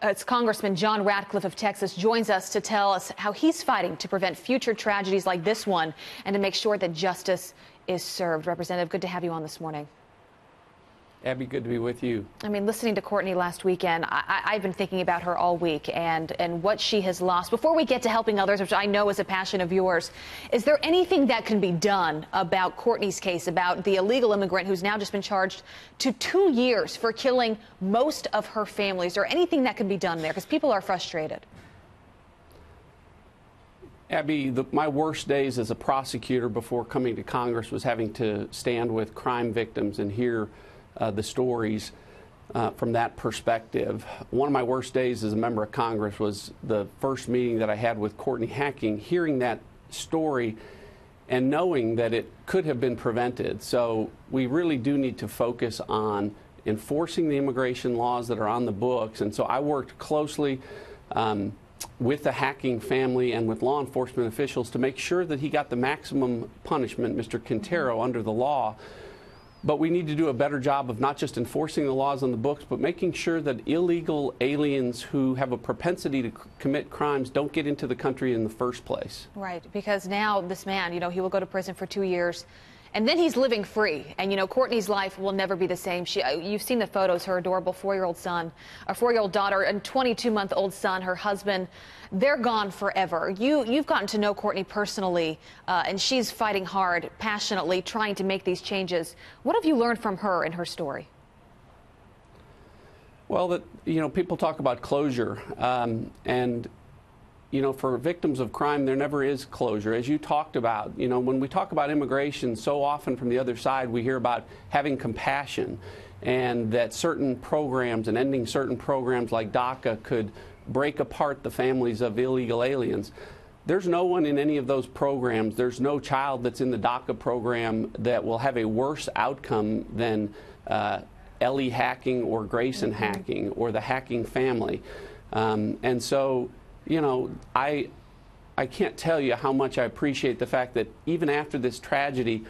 It's Congressman John Ratcliffe of Texas joins us to tell us how he's fighting to prevent future tragedies like this one and to make sure that justice is served. Representative, good to have you on this morning. Abby, good to be with you. I mean, listening to Courtney last weekend, I've been thinking about her all week and what she has lost. Before we get to helping others, which I know is a passion of yours, is there anything that can be done about Courtney's case, about the illegal immigrant who's now just been charged to 2 years for killing most of her family? Is there anything that can be done there? Because people are frustrated. Abby, my worst days as a prosecutor before coming to Congress was having to stand with crime victims and hear the stories from that perspective. One of my worst days as a member of Congress was the first meeting that I had with Courtney Hacking, hearing that story and knowing that it could have been prevented. So we really do need to focus on enforcing the immigration laws that are on the books. And so I worked closely with the Hacking family and with law enforcement officials to make sure that he got the maximum punishment, Mr. Quintero, under the law. But we need to do a better job of not just enforcing the laws on the books, but making sure that illegal aliens who have a propensity to commit crimes don't get into the country in the first place. Right, because now this man, he will go to prison for 2 years. And then he's living free. And, Courtney's life will never be the same. You've seen the photos, her adorable 4-year-old son, a 4-year-old daughter, and 22-month-old son, her husband. They're gone forever. You've gotten to know Courtney personally, and she's fighting hard, passionately, trying to make these changes. What have you learned from her and her story? Well, people talk about closure, and for victims of crime, there never is closure. As you talked about, when we talk about immigration, so often from the other side, we hear about having compassion and that certain programs and ending certain programs like DACA could break apart the families of illegal aliens. There's no one in any of those programs, there's no child that's in the DACA program that will have a worse outcome than Ellie Hacking or Grayson Hacking or the Hacking family. And so, I can't tell you how much I appreciate the fact that even after this tragedy,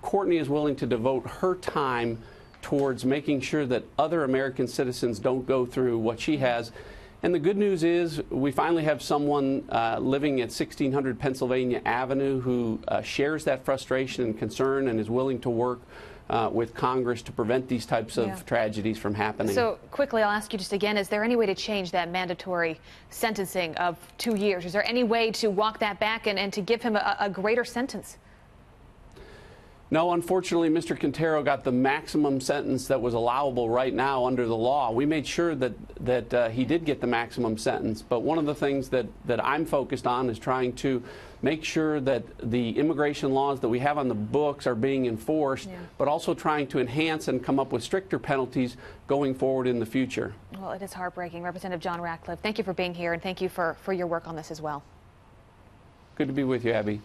Courtney is willing to devote her time towards making sure that other American citizens don't go through what she has. And the good news is we finally have someone living at 1600 Pennsylvania Avenue who shares that frustration and concern and is willing to work with Congress to prevent these types of tragedies from happening. So quickly, I'll ask you just again, is there any way to change that mandatory sentencing of 2 years? Is there any way to walk that back and to give him a greater sentence? No, unfortunately, Mr. Quintero got the maximum sentence that was allowable right now under the law. We made sure that he did get the maximum sentence. But one of the things that I'm focused on is trying to make sure that the immigration laws that we have on the books are being enforced, but also trying to enhance and come up with stricter penalties going forward in the future. Well, it is heartbreaking. Representative John Ratcliffe, thank you for being here, and thank you for your work on this as well. Good to be with you, Abby.